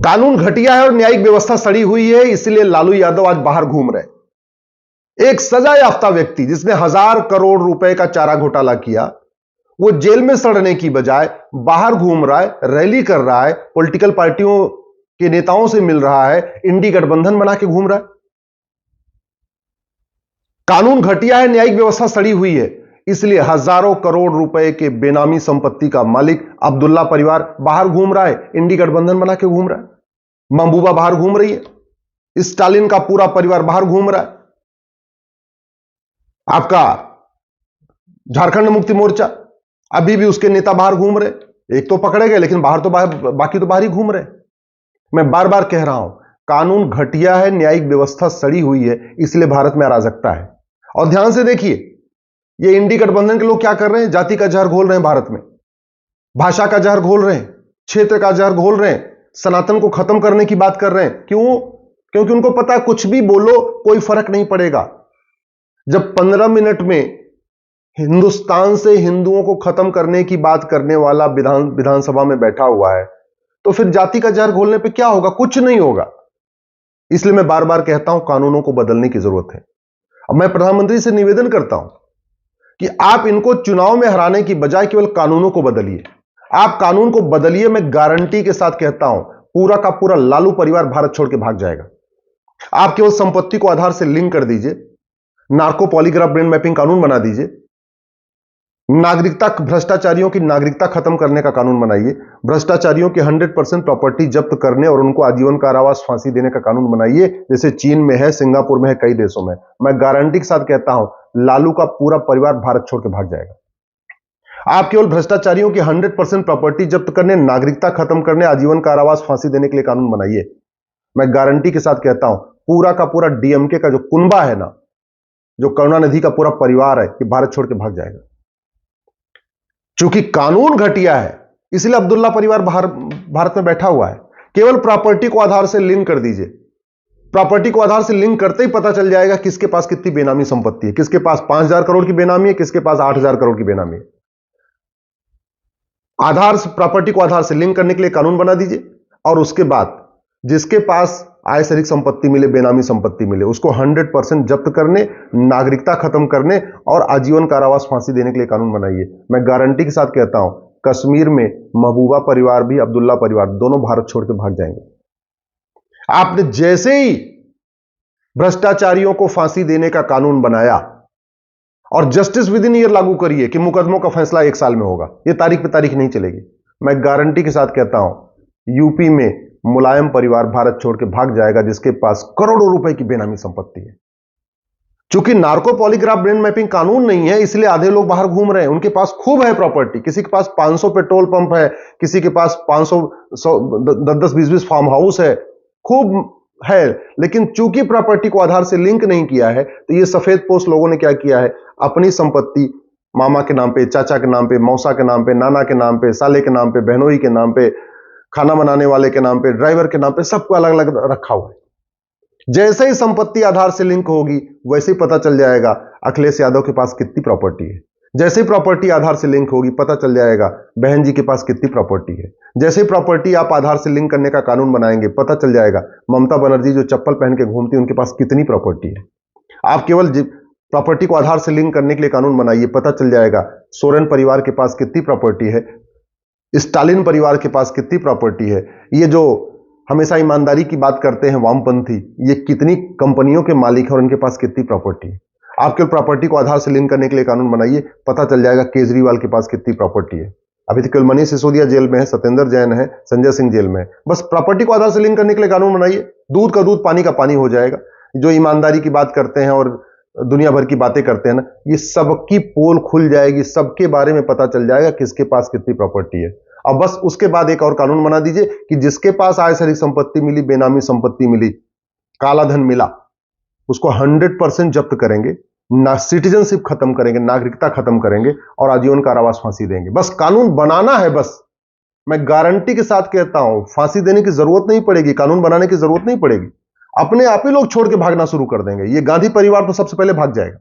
कानून घटिया है और न्यायिक व्यवस्था सड़ी हुई है, इसलिए लालू यादव आज बाहर घूम रहे। एक सजा याफ्ता व्यक्ति जिसने 1,000 करोड़ रुपए का चारा घोटाला किया, वो जेल में सड़ने की बजाय बाहर घूम रहा है, रैली कर रहा है, पॉलिटिकल पार्टियों के नेताओं से मिल रहा है, इंडी गठबंधन बना के घूम रहा है। कानून घटिया है, न्यायिक व्यवस्था सड़ी हुई है, इसलिए 1,000 करोड़ रुपए के बेनामी संपत्ति का मालिक अब्दुल्ला परिवार बाहर घूम रहा है, इंडी गठबंधन बना के घूम रहा है। महबूबा बाहर घूम रही है, स्टालिन का पूरा परिवार बाहर घूम रहा है। आपका झारखंड मुक्ति मोर्चा, अभी भी उसके नेता बाहर घूम रहे। एक तो पकड़े गए, लेकिन बाहर तो बाकी तो बाहर ही घूम रहे। मैं बार बार कह रहा हूं, कानून घटिया है, न्यायिक व्यवस्था सड़ी हुई है, इसलिए भारत में अराजकता है। और ध्यान से देखिए, ये इंडी गठबंधन के लोग क्या कर रहे हैं? जाति का जहर घोल रहे हैं भारत में, भाषा का जहर घोल रहे हैं, क्षेत्र का जहर घोल रहे हैं, सनातन को खत्म करने की बात कर रहे हैं। क्यों? क्योंकि उनको पता है कुछ भी बोलो कोई फर्क नहीं पड़ेगा। जब 15 मिनट में हिंदुस्तान से हिंदुओं को खत्म करने की बात करने वाला विधानसभा में बैठा हुआ है, तो फिर जाति का जहर घोलने पे क्या होगा? कुछ नहीं होगा। इसलिए मैं बार बार कहता हूं, कानूनों को बदलने की जरूरत है। अब मैं प्रधानमंत्री से निवेदन करता हूं कि आप इनको चुनाव में हराने की बजाय केवल कानूनों को बदलिए। आप कानून को बदलिए, मैं गारंटी के साथ कहता हूं, पूरा का पूरा लालू परिवार भारत छोड़ के भाग जाएगा। आप केवल संपत्ति को आधार से लिंक कर दीजिए, नार्को पॉलीग्राफ ब्रेन मैपिंग कानून बना दीजिए, नागरिकता भ्रष्टाचारियों की नागरिकता खत्म करने का कानून बनाइए, भ्रष्टाचारियों की 100% प्रॉपर्टी जब्त करने और उनको आजीवन कारावास फांसी देने का कानून बनाइए, जैसे चीन में है, सिंगापुर में है, कई देशों में। मैं गारंटी के साथ कहता हूं, लालू का पूरा परिवार भारत छोड़ के भाग जाएगा। आप केवल भ्रष्टाचारियों की 100% प्रॉपर्टी जब्त करने, नागरिकता खत्म करने, आजीवन कारावास फांसी देने के लिए कानून बनाइए। मैं गारंटी के साथ कहता हूं, पूरा का पूरा डीएमके का जो कुनबा है ना, जो करुणानिधि का पूरा परिवार है, ये भारत छोड़ के भाग जाएगा। चूंकि कानून घटिया है, इसलिए अब्दुल्ला परिवार भारत में बैठा हुआ है। केवल प्रॉपर्टी को आधार से लिंक कर दीजिए। प्रॉपर्टी को आधार से लिंक करते ही पता चल जाएगा किसके पास कितनी बेनामी संपत्ति है, किसके पास 5,000 करोड़ की बेनामी है, किसके पास 8,000 करोड़ की बेनामी है। आधार से प्रॉपर्टी को आधार से लिंक करने के लिए कानून बना दीजिए, और उसके बाद जिसके पास आय से अधिक संपत्ति मिले, बेनामी संपत्ति मिले, उसको 100% जब्त करने, नागरिकता खत्म करने और आजीवन कारावास फांसी देने के लिए कानून बनाइए। मैं गारंटी के साथ कहता हूं, कश्मीर में महबूबा परिवार भी, अब्दुल्ला परिवार, दोनों भारत छोड़ के भाग जाएंगे। आपने जैसे ही भ्रष्टाचारियों को फांसी देने का कानून बनाया और जस्टिस विद इन ईयर लागू करिए कि मुकदमों का फैसला 1 साल में होगा, यह तारीख पे तारीख नहीं चलेगी। मैं गारंटी के साथ कहता हूं, यूपी में मुलायम परिवार भारत छोड़ के भाग जाएगा, जिसके पास करोड़ों रुपए की बेनामी संपत्ति है। चूंकि नार्को पॉलीग्राफ ब्रेन मैपिंग कानून नहीं है, इसलिए आधे लोग बाहर घूम रहे हैं। उनके पास खूब है प्रॉपर्टी, किसी के पास 500 पेट्रोल पंप है, किसी के पास 500 10 20 फार्म हाउस है, खूब है। लेकिन चूंकि प्रॉपर्टी को आधार से लिंक नहीं किया है, तो ये सफेद पोस्ट लोगों ने क्या किया है, अपनी संपत्ति मामा के नाम पे, चाचा के नाम पे, मौसा के नाम पे, नाना के नाम पे, साले के नाम पे, बहनोई के नाम पे, खाना बनाने वाले के नाम पे, ड्राइवर के नाम पे, सबको अलग अलग रखा हुआ है। जैसे ही संपत्ति आधार से लिंक होगी, वैसे ही पता चल जाएगा अखिलेश यादव के पास कितनी प्रॉपर्टी है। जैसे ही प्रॉपर्टी आधार से लिंक होगी, पता चल जाएगा बहन जी के पास कितनी प्रॉपर्टी है। जैसे ही प्रॉपर्टी आप आधार से लिंक करने का कानून बनाएंगे, पता चल जाएगा ममता बनर्जी जो चप्पल पहन के घूमती है, उनके पास कितनी प्रॉपर्टी है। आप केवल प्रॉपर्टी को आधार से लिंक करने के लिए कानून बनाइए, पता चल जाएगा सोरेन परिवार के पास कितनी प्रॉपर्टी है, स्टालिन परिवार के पास कितनी प्रॉपर्टी है। ये जो हमेशा ईमानदारी की बात करते हैं वामपंथी, ये कितनी कंपनियों के मालिक हैं और इनके पास कितनी प्रॉपर्टी है। आपके प्रॉपर्टी को आधार से लिंक करने के लिए कानून बनाइए, पता चल जाएगा केजरीवाल के पास कितनी प्रॉपर्टी है। अभी तक मनीष सिसोदिया जेल में है, सत्येंद्र जैन है, संजय सिंह जेल में है। बस प्रॉपर्टी को आधार से लिंक करने के लिए कानून बनाइए, दूध का दूध पानी का पानी हो जाएगा। जो ईमानदारी की बात करते हैं और दुनिया भर की बातें करते हैं ना, ये सबकी पोल खुल जाएगी, सबके बारे में पता चल जाएगा किसके पास कितनी प्रॉपर्टी है। अब बस उसके बाद एक और कानून बना दीजिए कि जिसके पास आय से अधिक संपत्ति मिली, बेनामी संपत्ति मिली, काला धन मिला, उसको 100% जब्त करेंगे, ना सिटीजनशिप खत्म करेंगे, नागरिकता खत्म करेंगे और आजीवन कारावास फांसी देंगे। बस कानून बनाना है। बस मैं गारंटी के साथ कहता हूं, फांसी देने की जरूरत नहीं पड़ेगी, कानून बनाने की जरूरत नहीं पड़ेगी। अपने आप ही लोग छोड़ के भागना शुरू कर देंगे। ये गांधी परिवार तो सबसे पहले भाग जाएगा।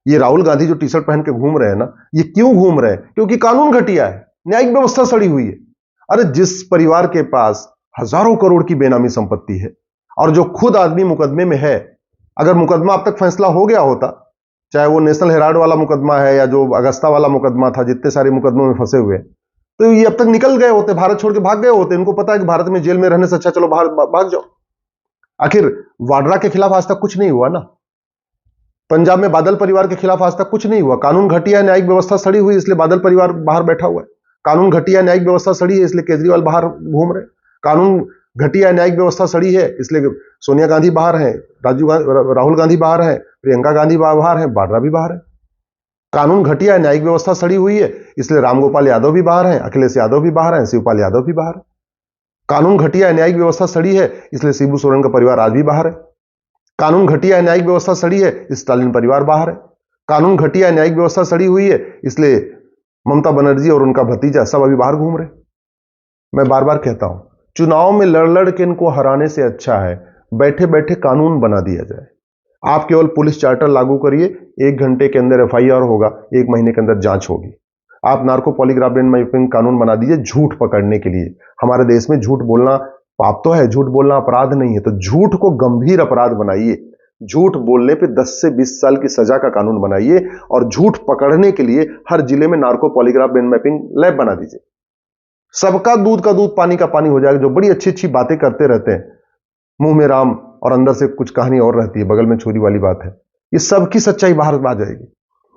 ये राहुल गांधी जो टी शर्ट पहन के घूम रहे हैं ना, ये क्यों घूम रहे हैं? क्योंकि कानून घटिया है, न्यायिक व्यवस्था सड़ी हुई है। अरे जिस परिवार के पास हजारों करोड़ की बेनामी संपत्ति है। और जो खुद आदमी मुकदमे में है, अगर मुकदमा अब तक फैसला हो गया होता, चाहे वो नेशनल हेराल्ड वाला मुकदमा है या जो अगस्ता वाला मुकदमा था, जितने सारे मुकदमों में फंसे हुए, तो ये अब तक निकल गए होते, भारत छोड़ के भाग गए होते। इनको पता है कि भारत में जेल में रहने से अच्छा चलो बाहर भाग जाओ। आखिर वाड्रा के खिलाफ आज तक कुछ नहीं हुआ ना, पंजाब में बादल परिवार के खिलाफ आज तक कुछ नहीं हुआ। कानून घटिया, न्यायिक व्यवस्था सड़ी हुई, इसलिए बादल परिवार बाहर बैठा हुआ है। कानून घटिया, न्यायिक व्यवस्था सड़ी है, इसलिए केजरीवाल बाहर घूम रहे। कानून घटिया, न्यायिक व्यवस्था सड़ी है, इसलिए सोनिया गांधी बाहर है, राहुल गांधी बाहर है, प्रियंका गांधी बाहर है, वाड्रा भी बाहर है। कानून घटिया, न्यायिक व्यवस्था सड़ी हुई है, इसलिए रामगोपाल यादव भी बाहर है, अखिलेश यादव भी बाहर है, शिवपाल यादव भी बाहर है। कानून घटिया, न्यायिक व्यवस्था सड़ी है, इसलिए शिबू सोरेन का परिवार आज भी बाहर है। कानून घटिया, न्यायिक व्यवस्था सड़ी है, स्टालिन परिवार बाहर है। कानून घटिया, न्यायिक व्यवस्था सड़ी हुई है, इसलिए ममता बनर्जी और उनका भतीजा सब अभी बाहर घूम रहे। मैं बार बार कहता हूं, चुनाव में लड़ लड़ के इनको हराने से अच्छा है बैठे बैठे कानून बना दिया जाए। आप केवल पुलिस चार्टर लागू करिए, 1 घंटे के अंदर FIR होगा, 1 महीने के अंदर जांच होगी। आप नार्को पॉलीग्राफ मैपिंग कानून बना दीजिए झूठ पकड़ने के लिए। हमारे देश में झूठ बोलना पाप तो है, झूठ बोलना अपराध नहीं है, तो झूठ को गंभीर अपराध बनाइए। झूठ बोलने पे 10 से 20 साल की सजा का कानून बनाइए और झूठ पकड़ने के लिए हर जिले में नार्को पॉलीग्राफ मैपिंग लैब बना दीजिए। सबका दूध का दूध, पानी का पानी हो जाएगा। जो बड़ी अच्छी अच्छी बातें करते रहते हैं, मुंह में राम और अंदर से कुछ कहानी और रहती है, बगल में छुरी वाली बात है, ये सबकी सच्चाई बाहर आ जाएगी।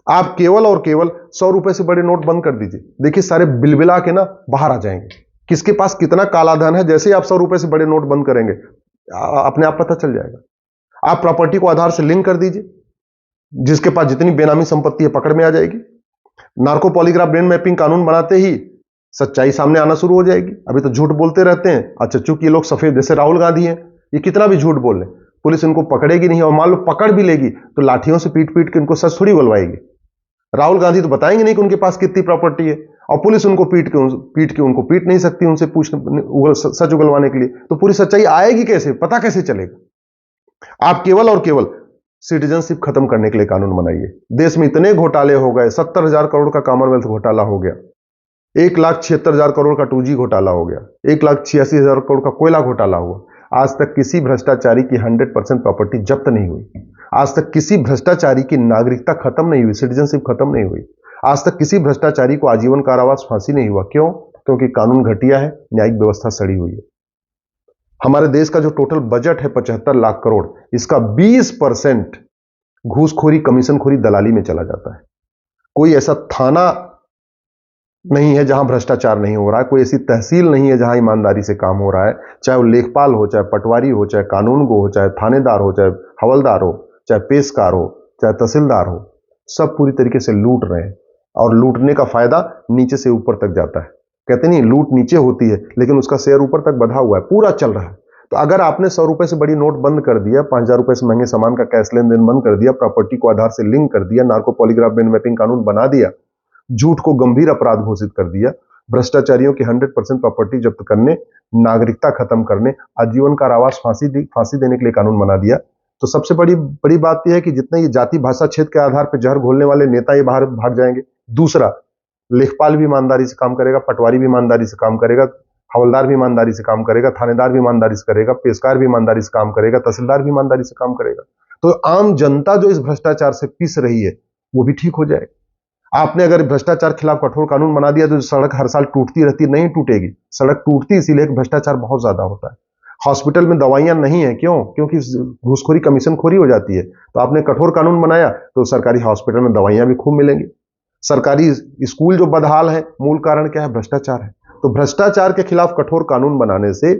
आप केवल और केवल 100 रुपए से बड़े नोट बंद कर दीजिए, देखिए सारे बिलबिला के ना बाहर आ जाएंगे, किसके पास कितना काला धन है। जैसे ही आप 100 रुपए से बड़े नोट बंद करेंगे, अपने आप पता चल जाएगा। आप प्रॉपर्टी को आधार से लिंक कर दीजिए, जिसके पास जितनी बेनामी संपत्ति है पकड़ में आ जाएगी। नार्को पॉलीग्राफ ब्रेन मैपिंग कानून बनाते ही सच्चाई सामने आना शुरू हो जाएगी। अभी तो झूठ बोलते रहते हैं, अच्छा चूंकि ये लोग सफेद, जैसे राहुल गांधी हैं, ये कितना भी झूठ बोल लें, पुलिस इनको पकड़ेगी नहीं, और मान लो पकड़ भी लेगी तो लाठियों से पीट पीट के इनको सच थोड़ी उगलवाएगी। राहुल गांधी तो बताएंगे नहीं कि उनके पास कितनी प्रॉपर्टी है, और पुलिस उनको पीट नहीं सकती उनसे सच उगलवाने के लिए। तो पूरी सच्चाई आएगी कैसे, पता कैसे चलेगा। आप केवल और केवल सिटीजनशिप खत्म करने के लिए कानून बनाइए। देश में इतने घोटाले हो गए, 70,000 करोड़ का कॉमनवेल्थ घोटाला हो गया, 1,76,000 करोड़ का 2G घोटाला हो गया, 1,86,000 करोड़ का कोयला घोटाला हुआ। आज तक किसी भ्रष्टाचारी की 100% प्रॉपर्टी जब्त नहीं हुई। आज तक किसी भ्रष्टाचारी की नागरिकता खत्म नहीं हुई, सिटीजनशिप खत्म नहीं हुई। आज तक किसी भ्रष्टाचारी को आजीवन कारावास, फांसी नहीं हुआ। क्यों? क्योंकि कानून घटिया है, न्यायिक व्यवस्था सड़ी हुई है। हमारे देश का जो टोटल बजट है 75 लाख करोड़, इसका 20% घूसखोरी, कमीशनखोरी, दलाली में चला जाता है। कोई ऐसा थाना नहीं है जहां भ्रष्टाचार नहीं हो रहा है, कोई ऐसी तहसील नहीं है जहां ईमानदारी से काम हो रहा है। चाहे वो लेखपाल हो, चाहे पटवारी हो, चाहे कानूनगो हो, चाहे थानेदार हो, चाहे हवलदार हो, चाहे पेशकार हो, चाहे तहसीलदार हो, सब पूरी तरीके से लूट रहे हैं। और लूटने का फायदा नीचे से ऊपर तक जाता है। कहते नहीं, लूट नीचे होती है लेकिन उसका शेयर ऊपर तक बढ़ा हुआ है, पूरा चल रहा है। तो अगर आपने 100 रुपए से बड़ी नोट बंद कर दिया, 5,000 रुपए से महंगे सामान का कैश लेन देन बंद कर दिया, प्रॉपर्टी को आधार से लिंक कर दिया, नार्को पॉलीग्राफ मैपिंग कानून बना दिया, झूठ को गंभीर अपराध घोषित कर दिया, भ्रष्टाचारियों की 100% प्रॉपर्टी जब्त करने, नागरिकता खत्म करने, आजीवन कारावास, फांसी देने के लिए कानून बना दिया, तो सबसे बड़ी बात यह है कि जितने ये जाति भाषा क्षेत्र के आधार पर जहर घोलने वाले नेता ये बाहर भाग जाएंगे। दूसरा, लेखपाल भी ईमानदारी से काम करेगा, पटवारी भी ईमानदारी से काम करेगा, हवलदार भी ईमानदारी से काम करेगा, थानेदार भी ईमानदारी से करेगा, पेशकार भी ईमानदारी से काम करेगा, तहसीलदार भी ईमानदारी से काम करेगा। तो आम जनता जो इस भ्रष्टाचार से पिस रही है वो भी ठीक हो जाएगी। आपने अगर भ्रष्टाचार खिलाफ कठोर कानून बना दिया तो सड़क हर साल टूटती रहती, नहीं टूटेगी। सड़क टूटती इसीलिए भ्रष्टाचार बहुत ज्यादा होता है। हॉस्पिटल में दवाइयां नहीं है, क्यों? क्योंकि घूसखोरी, कमीशनखोरी हो जाती है। तो आपने कठोर कानून बनाया तो सरकारी हॉस्पिटल में दवाइयां भी खूब मिलेंगी। सरकारी स्कूल जो बदहाल है, मूल कारण क्या है? भ्रष्टाचार है। तो भ्रष्टाचार के खिलाफ कठोर कानून बनाने से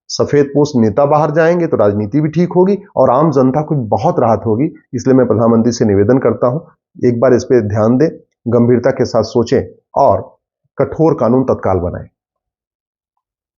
सफेदपोश नेता बाहर जाएंगे तो राजनीति भी ठीक होगी और आम जनता को बहुत राहत होगी। इसलिए मैं प्रधानमंत्री से निवेदन करता हूं, एक बार इस पर ध्यान दें, गंभीरता के साथ सोचें और कठोर कानून तत्काल बनाएं।